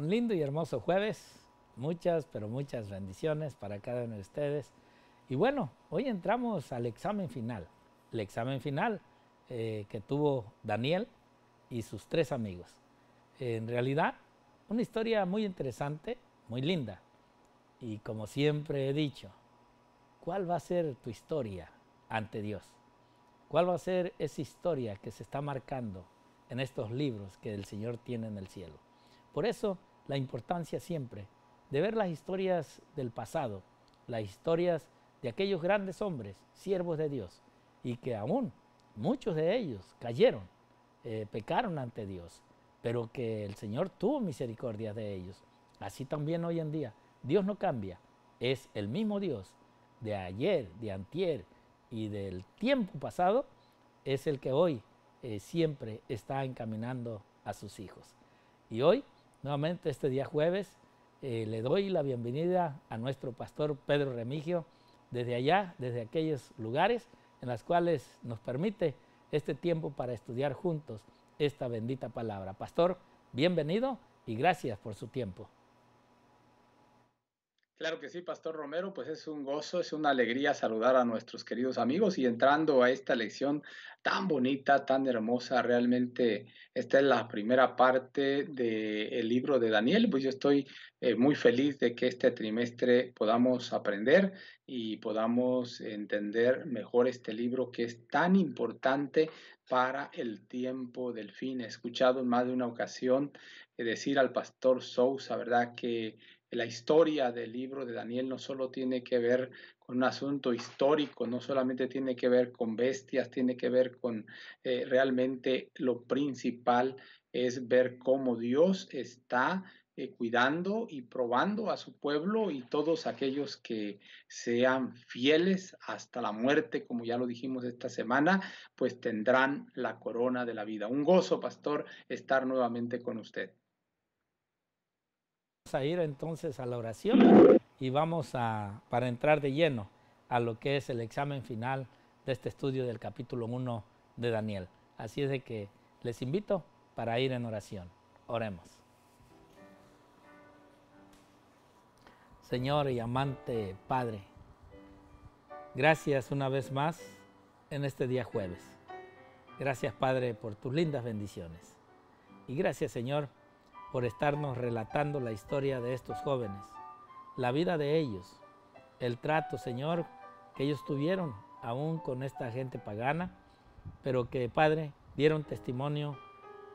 Un lindo y hermoso jueves, muchas, pero muchas bendiciones para cada uno de ustedes. Y bueno, hoy entramos al examen final, el examen final que tuvo Daniel y sus tres amigos. En realidad, una historia muy interesante, muy linda. Y como siempre he dicho, ¿cuál va a ser tu historia ante Dios? ¿Cuál va a ser esa historia que se está marcando en estos libros que el Señor tiene en el cielo? Por eso, la importancia siempre de ver las historias del pasado, las historias de aquellos grandes hombres, siervos de Dios, y que aún muchos de ellos cayeron, pecaron ante Dios, pero que el Señor tuvo misericordia de ellos. Así también hoy en día, Dios no cambia, es el mismo Dios de ayer, de antier y del tiempo pasado, es el que hoy siempre está encaminando a sus hijos. Y hoy, nuevamente este día jueves, le doy la bienvenida a nuestro pastor Pedro Remigio desde allá, desde aquellos lugares en los cuales nos permite este tiempo para estudiar juntos esta bendita palabra. Pastor, bienvenido y gracias por su tiempo. Claro que sí, Pastor Romero, pues es un gozo, es una alegría saludar a nuestros queridos amigos y entrando a esta lección tan bonita, tan hermosa, realmente esta es la primera parte del libro de Daniel, pues yo estoy muy feliz de que este trimestre podamos aprender y podamos entender mejor este libro que es tan importante para el tiempo del fin. He escuchado en más de una ocasión decir al Pastor Sousa, ¿verdad?, que la historia del libro de Daniel no solo tiene que ver con un asunto histórico, no solamente tiene que ver con bestias, tiene que ver con realmente lo principal es ver cómo Dios está cuidando y probando a su pueblo y todos aquellos que sean fieles hasta la muerte, como ya lo dijimos esta semana, pues tendrán la corona de la vida. Un gozo, pastor, estar nuevamente con usted. Vamos a ir entonces a la oración y para entrar de lleno a lo que es el examen final de este estudio del capítulo 1 de Daniel. Así es de que les invito para ir en oración. Oremos. Señor y amante Padre, gracias una vez más en este día jueves. Gracias, Padre, por tus lindas bendiciones. Y gracias, Señor, por estarnos relatando la historia de estos jóvenes, la vida de ellos, el trato, Señor, que ellos tuvieron aún con esta gente pagana, pero que, Padre, dieron testimonio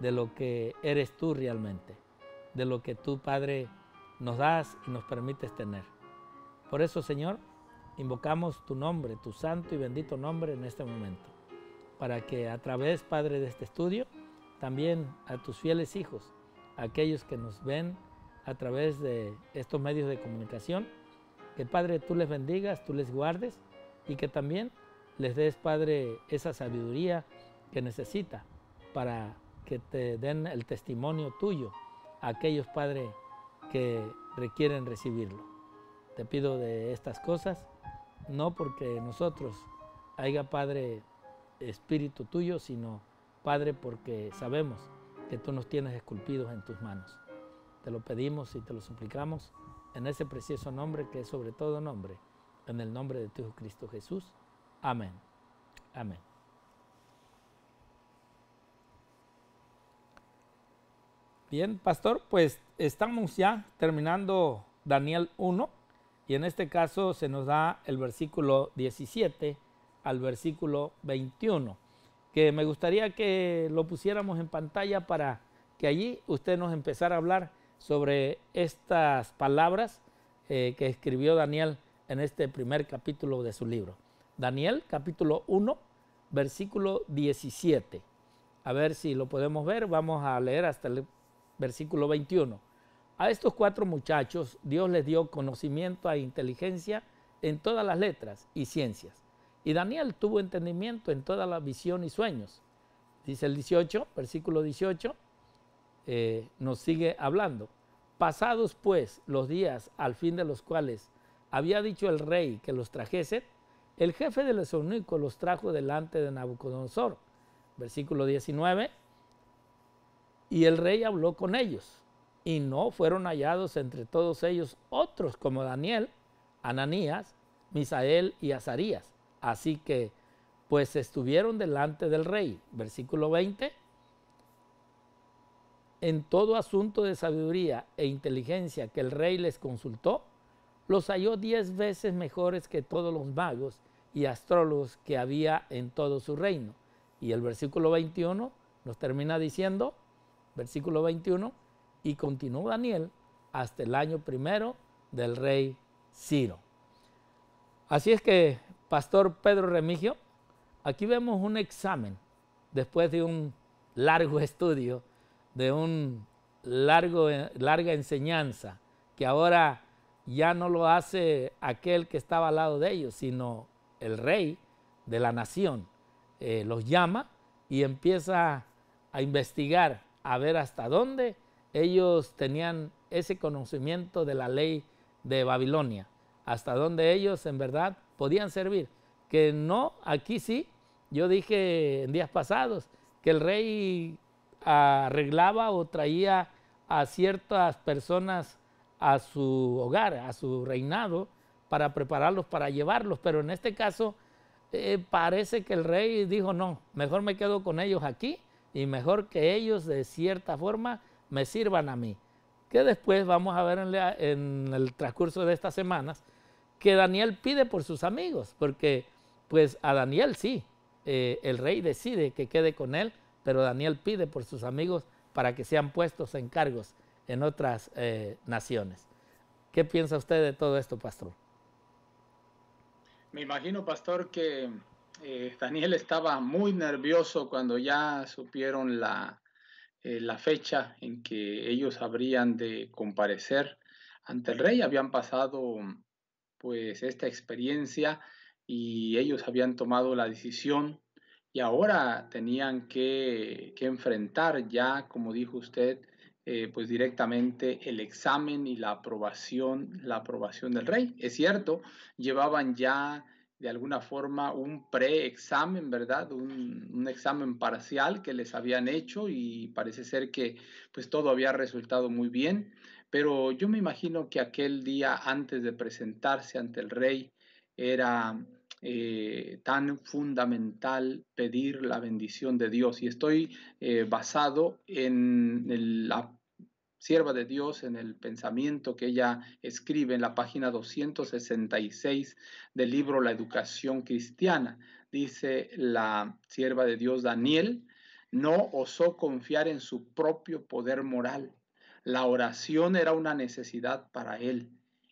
de lo que eres tú realmente, de lo que tú, Padre, nos das y nos permites tener. Por eso, Señor, invocamos tu nombre, tu santo y bendito nombre en este momento, para que a través, Padre, de este estudio, también a tus fieles hijos, aquellos que nos ven a través de estos medios de comunicación, que Padre tú les bendigas, tú les guardes y que también les des, Padre, esa sabiduría que necesita para que te den el testimonio tuyo a aquellos, Padre, que requieren recibirlo. Te pido de estas cosas, no porque nosotros haya, Padre, espíritu tuyo, sino, Padre, porque sabemos que tú nos tienes esculpidos en tus manos. Te lo pedimos y te lo suplicamos en ese precioso nombre que es sobre todo nombre, en el nombre de tu Hijo Cristo Jesús. Amén. Amén. Bien, pastor, pues estamos ya terminando Daniel 1 y en este caso se nos da el versículo 17 al versículo 21, que me gustaría que lo pusiéramos en pantalla para que allí usted nos empezara a hablar sobre estas palabras que escribió Daniel en este primer capítulo de su libro. Daniel, capítulo 1, versículo 17. A ver si lo podemos ver, vamos a leer hasta el versículo 21. A estos 4 muchachos Dios les dio conocimiento e inteligencia en todas las letras y ciencias. Y Daniel tuvo entendimiento en toda la visión y sueños. Dice el 18, versículo 18, nos sigue hablando. Pasados pues los días al fin de los cuales había dicho el rey que los trajese, el jefe de los eunucos los trajo delante de Nabucodonosor. Versículo 19, y el rey habló con ellos. y no fueron hallados entre todos ellos otros como Daniel, Ananías, Misael y Azarías. Así que, pues estuvieron delante del rey. Versículo 20. En todo asunto de sabiduría e inteligencia que el rey les consultó, los halló 10 veces mejores que todos los magos y astrólogos que había en todo su reino. Y el versículo 21 nos termina diciendo, versículo 21, y continuó Daniel hasta el año primero del rey Ciro. Así es que, Pastor Pedro Remigio, aquí vemos un examen después de un largo estudio, de un larga enseñanza, que ahora ya no lo hace aquel que estaba al lado de ellos, sino el rey de la nación. Los llama y empieza a investigar, a ver hasta dónde ellos tenían ese conocimiento de la ley de Babilonia, hasta dónde ellos en verdad podían servir. Que no, aquí sí, yo dije en días pasados que el rey arreglaba o traía a ciertas personas a su hogar, a su reinado, para prepararlos, para llevarlos, pero en este caso parece que el rey dijo, no, mejor me quedo con ellos aquí y mejor que ellos de cierta forma me sirvan a mí. Que después vamos a ver en el transcurso de estas semanas que Daniel pide por sus amigos, porque pues a Daniel sí, el rey decide que quede con él, pero Daniel pide por sus amigos para que sean puestos en cargos en otras naciones. ¿Qué piensa usted de todo esto, pastor? Me imagino, pastor, que Daniel estaba muy nervioso cuando ya supieron la fecha en que ellos habrían de comparecer ante el rey. Habían pasado pues esta experiencia y ellos habían tomado la decisión y ahora tenían que enfrentar ya, como dijo usted, pues directamente el examen y la aprobación del rey. Es cierto, llevaban ya de alguna forma un preexamen, ¿verdad? Un examen parcial que les habían hecho y parece ser que pues todo había resultado muy bien, pero yo me imagino que aquel día antes de presentarse ante el rey era tan fundamental pedir la bendición de Dios y estoy basado en la sierva de Dios, en el pensamiento que ella escribe en la página 266 del libro La Educación Cristiana. Dice la sierva de Dios Daniel, no osó confiar en su propio poder moral. La oración era una necesidad para él.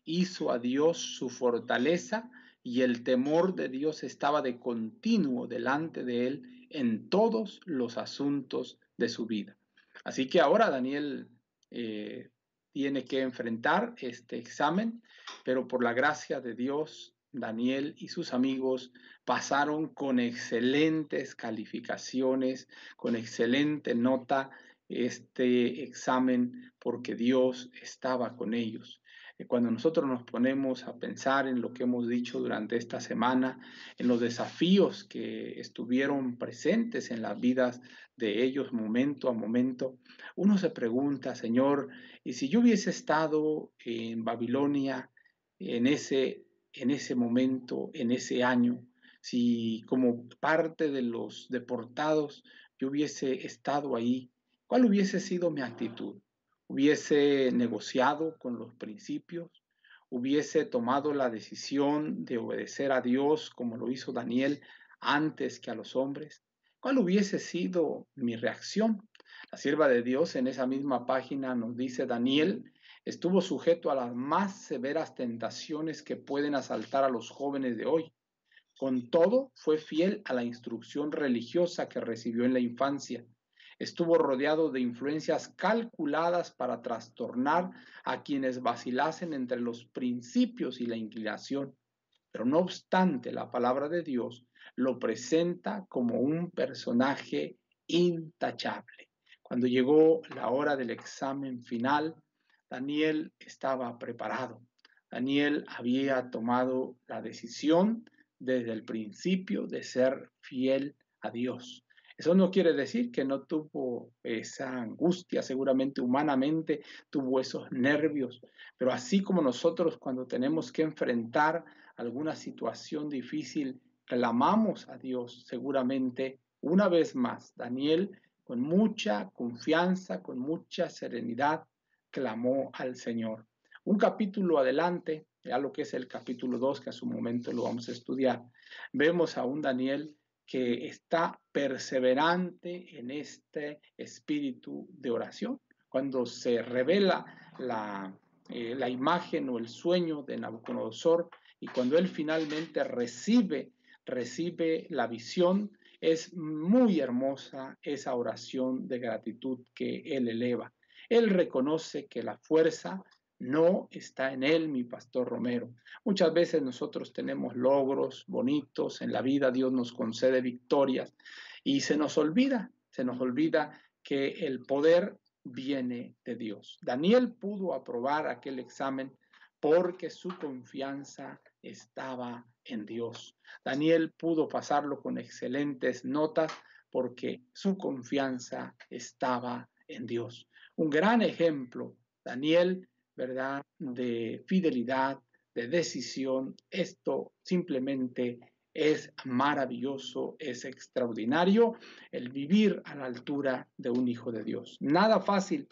Hizo a Dios su fortaleza y el temor de Dios estaba de continuo delante de él en todos los asuntos de su vida. Así que ahora Daniel eh, tiene que enfrentar este examen, pero por la gracia de Dios, Daniel y sus amigos pasaron con excelentes calificaciones, con excelente nota este examen, porque Dios estaba con ellos. Cuando nosotros nos ponemos a pensar en lo que hemos dicho durante esta semana, en los desafíos que estuvieron presentes en las vidas de ellos momento a momento, uno se pregunta, Señor, ¿y si yo hubiese estado en Babilonia en ese momento, en ese año, si como parte de los deportados yo hubiese estado ahí, cuál hubiese sido mi actitud? ¿Hubiese negociado con los principios? ¿Hubiese tomado la decisión de obedecer a Dios como lo hizo Daniel antes que a los hombres? ¿Cuál hubiese sido mi reacción? La sierva de Dios en esa misma página nos dice, Daniel estuvo sujeto a las más severas tentaciones que pueden asaltar a los jóvenes de hoy. Con todo, fue fiel a la instrucción religiosa que recibió en la infancia. Estuvo rodeado de influencias calculadas para trastornar a quienes vacilasen entre los principios y la inclinación. Pero no obstante, la palabra de Dios lo presenta como un personaje intachable. Cuando llegó la hora del examen final, Daniel estaba preparado. Daniel había tomado la decisión desde el principio de ser fiel a Dios. Eso no quiere decir que no tuvo esa angustia, seguramente humanamente tuvo esos nervios, pero así como nosotros cuando tenemos que enfrentar alguna situación difícil, clamamos a Dios, seguramente una vez más, Daniel con mucha confianza, con mucha serenidad, clamó al Señor. Un capítulo adelante, ya lo que es el capítulo 2, que a su momento lo vamos a estudiar, vemos a un Daniel que está perseverante en este espíritu de oración. Cuando se revela la imagen o el sueño de Nabucodonosor y cuando él finalmente recibe la visión, es muy hermosa esa oración de gratitud que él eleva. Él reconoce que la fuerza no está en él, mi pastor Romero. Muchas veces nosotros tenemos logros bonitos en la vida, Dios nos concede victorias y se nos olvida que el poder viene de Dios. Daniel pudo aprobar aquel examen porque su confianza estaba en Dios. Daniel pudo pasarlo con excelentes notas porque su confianza estaba en Dios. Un gran ejemplo, Daniel, ¿verdad?, de fidelidad, de decisión. Esto simplemente es maravilloso, es extraordinario el vivir a la altura de un hijo de Dios. Nada fácil,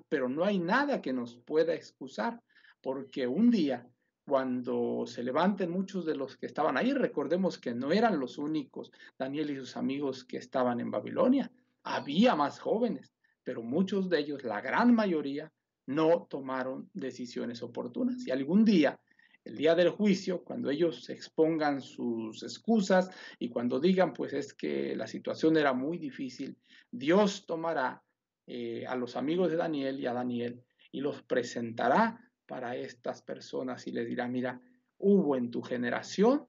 pero no hay nada que nos pueda excusar, porque un día, cuando se levanten muchos de los que estaban ahí, recordemos que no eran los únicos, Daniel y sus amigos, que estaban en Babilonia. Había más jóvenes, pero muchos de ellos, la gran mayoría, no tomaron decisiones oportunas. Y algún día, el día del juicio, cuando ellos expongan sus excusas y cuando digan, pues es que la situación era muy difícil, Dios tomará a los amigos de Daniel y a Daniel y los presentará para estas personas y les dirá, mira, hubo en tu generación,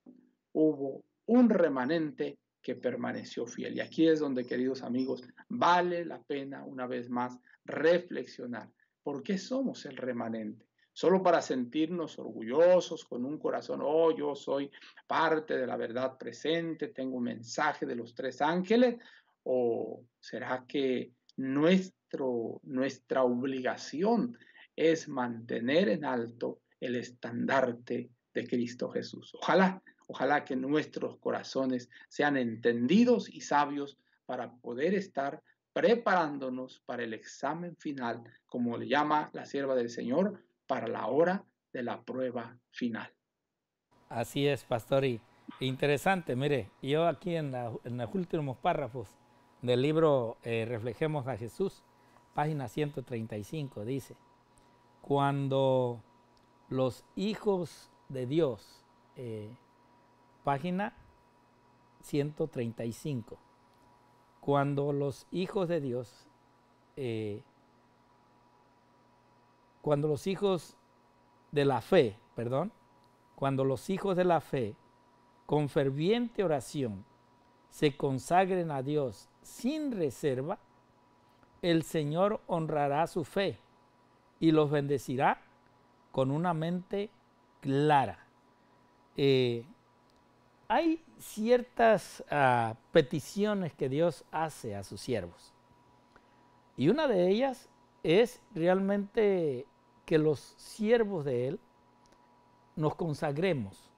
hubo un remanente que permaneció fiel. Y aquí es donde, queridos amigos, vale la pena una vez más reflexionar. ¿Por qué somos el remanente? ¿Solo para sentirnos orgullosos con un corazón, oh, yo soy parte de la verdad presente, tengo un mensaje de los tres ángeles? ¿O será que nuestra obligación es mantener en alto el estandarte de Cristo Jesús? Ojalá que nuestros corazones sean entendidos y sabios para poder estar preparándonos para el examen final, como le llama la sierva del Señor, para la hora de la prueba final. Así es, pastor, y interesante, mire, yo aquí en los últimos párrafos del libro Reflejemos a Jesús, página 135, dice, cuando los hijos de Dios, página 135, cuando los hijos de Dios, cuando los hijos de la fe, cuando los hijos de la fe, con ferviente oración, se consagren a Dios sin reserva, el Señor honrará su fe y los bendecirá con una mente clara. Hay ciertas peticiones que Dios hace a sus siervos. Y una de ellas es realmente que los siervos de Él nos consagremos,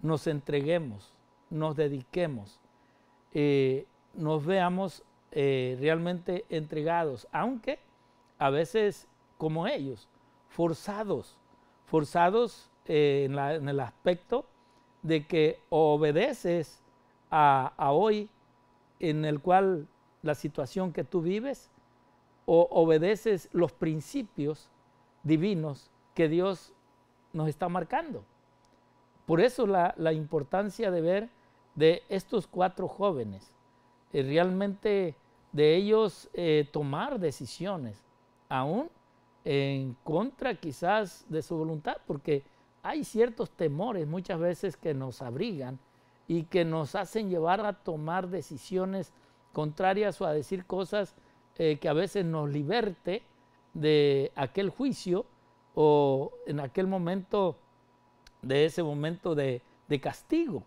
nos entreguemos, nos dediquemos, nos veamos realmente entregados, aunque a veces como ellos, forzados en el aspecto de que obedeces a hoy en el cual la situación que tú vives, o obedeces los principios divinos que Dios nos está marcando. Por eso la importancia de ver de estos 4 jóvenes, realmente de ellos tomar decisiones, aún en contra quizás de su voluntad, porque hay ciertos temores muchas veces que nos abrigan y que nos hacen llevar a tomar decisiones contrarias o a decir cosas que a veces nos liberte de aquel juicio o en aquel momento, de ese momento de castigo.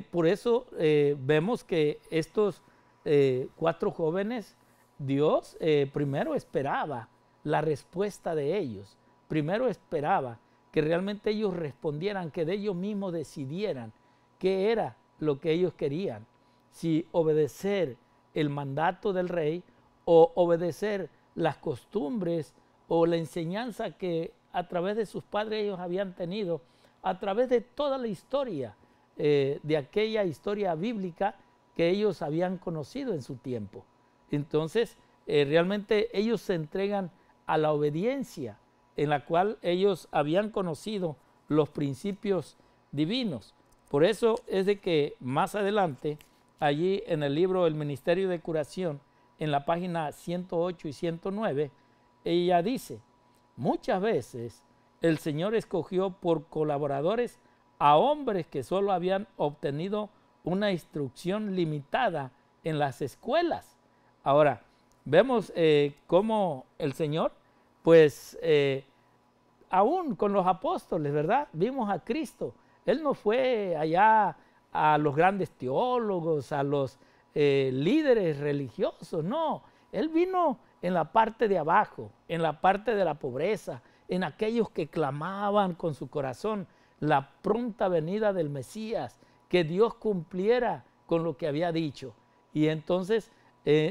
Por eso vemos que estos cuatro jóvenes, Dios primero esperaba la respuesta de ellos. Primero esperaba que realmente ellos respondieran, que de ellos mismos decidieran qué era lo que ellos querían. Si obedecer el mandato del rey o obedecer las costumbres o la enseñanza que a través de sus padres ellos habían tenido, a través de toda la historia, de aquella historia bíblica que ellos habían conocido en su tiempo. Entonces, realmente ellos se entregan a la obediencia en la cual ellos habían conocido los principios divinos. Por eso es de que más adelante, allí en el libro El Ministerio de Curación, en la página 108 y 109, ella dice: muchas veces el Señor escogió por colaboradores a hombres que solo habían obtenido una instrucción limitada en las escuelas. Ahora, vemos cómo el Señor, pues, aún con los apóstoles, ¿verdad? Vimos a Cristo. Él no fue allá a los grandes teólogos, a los líderes religiosos, no. Él vino en la parte de abajo, en la parte de la pobreza, en aquellos que clamaban con su corazón la pronta venida del Mesías, que Dios cumpliera con lo que había dicho. Y entonces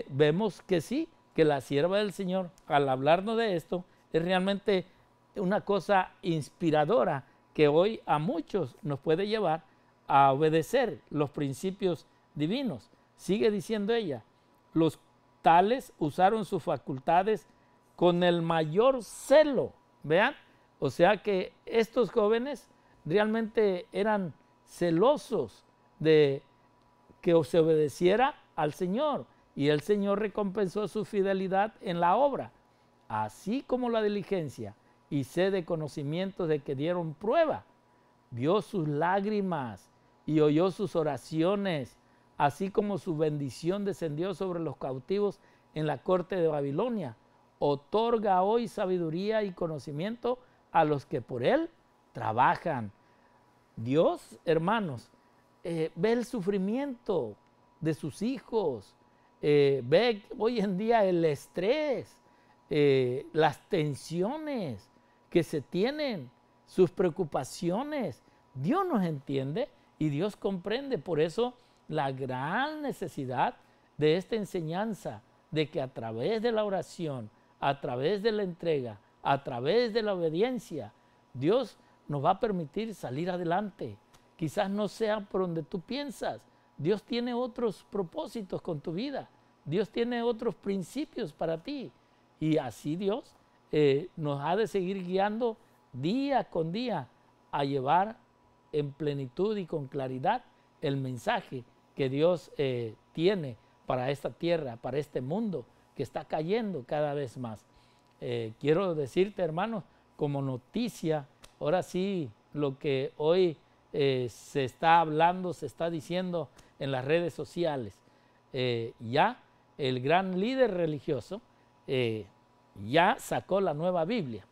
vemos que sí, que la sierva del Señor, al hablarnos de esto, es realmente una cosa inspiradora que hoy a muchos nos puede llevar a obedecer los principios divinos. Sigue diciendo ella: los tales usaron sus facultades con el mayor celo. Vean, o sea que estos jóvenes realmente eran celosos de que se obedeciera al Señor, y el Señor recompensó su fidelidad en la obra, así como la diligencia y sed de conocimiento de que dieron prueba. Vio sus lágrimas y oyó sus oraciones, así como su bendición descendió sobre los cautivos en la corte de Babilonia. Otorga hoy sabiduría y conocimiento a los que por él trabajan. Dios, hermanos, ve el sufrimiento de sus hijos, ve hoy en día el estrés, las tensiones que se tienen, sus preocupaciones. Dios nos entiende y Dios comprende. Por eso la gran necesidad de esta enseñanza, de que a través de la oración, a través de la entrega, a través de la obediencia, Dios nos va a permitir salir adelante. Quizás no sea por donde tú piensas. Dios tiene otros propósitos con tu vida. Dios tiene otros principios para ti. Y así Dios nos ha de seguir guiando día con día a llevar en plenitud y con claridad el mensaje que Dios tiene para esta tierra, para este mundo que está cayendo cada vez más. Quiero decirte, hermanos, como noticia, ahora sí, lo que hoy se está hablando, se está diciendo en las redes sociales, ya el gran líder religioso ya sacó la nueva Biblia,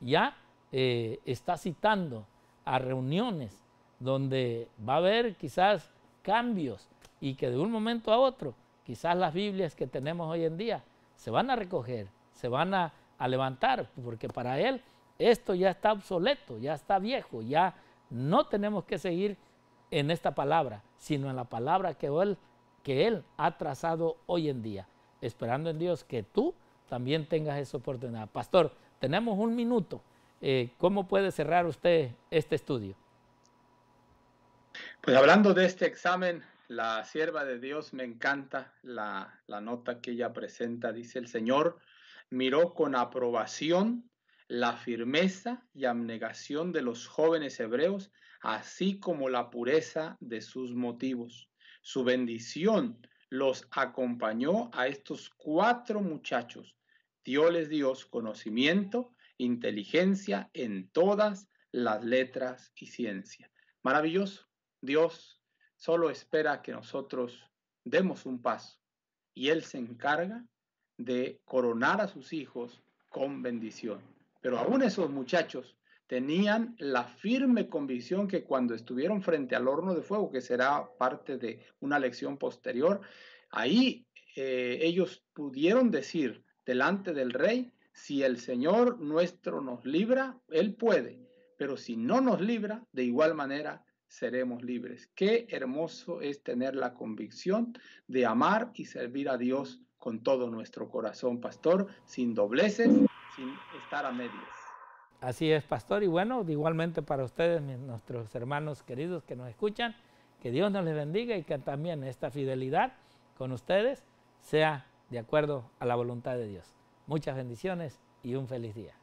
ya está citando a reuniones donde va a haber quizás cambios y que de un momento a otro quizás las Biblias que tenemos hoy en día se van a recoger, se van a levantar, porque para él esto ya está obsoleto, ya está viejo, ya no tenemos que seguir en esta palabra, sino en la palabra que él ha trazado hoy en día, esperando en Dios que tú también tengas esa oportunidad. Pastor, tenemos un minuto. ¿Cómo puede cerrar usted este estudio? Pues hablando de este examen, la sierva de Dios, me encanta la nota que ella presenta. Dice: el Señor miró con aprobación la firmeza y abnegación de los jóvenes hebreos, así como la pureza de sus motivos. Su bendición los acompañó a estos 4 muchachos. Dios Dios conocimiento, inteligencia en todas las letras y ciencia. Maravilloso. Dios solo espera que nosotros demos un paso y Él se encarga de coronar a sus hijos con bendición. Pero aún esos muchachos tenían la firme convicción que cuando estuvieron frente al horno de fuego, que será parte de una lección posterior, Ahí ellos pudieron decir delante del rey, si el Señor nuestro nos libra, Él puede, pero si no nos libra, de igual manera seremos libres. Qué hermoso es tener la convicción de amar y servir a Dios con todo nuestro corazón, pastor, sin dobleces, sin estar a medias. Así es, pastor, y bueno, igualmente para ustedes, nuestros hermanos queridos que nos escuchan, que Dios nos les bendiga y que también esta fidelidad con ustedes sea de acuerdo a la voluntad de Dios. Muchas bendiciones y un feliz día.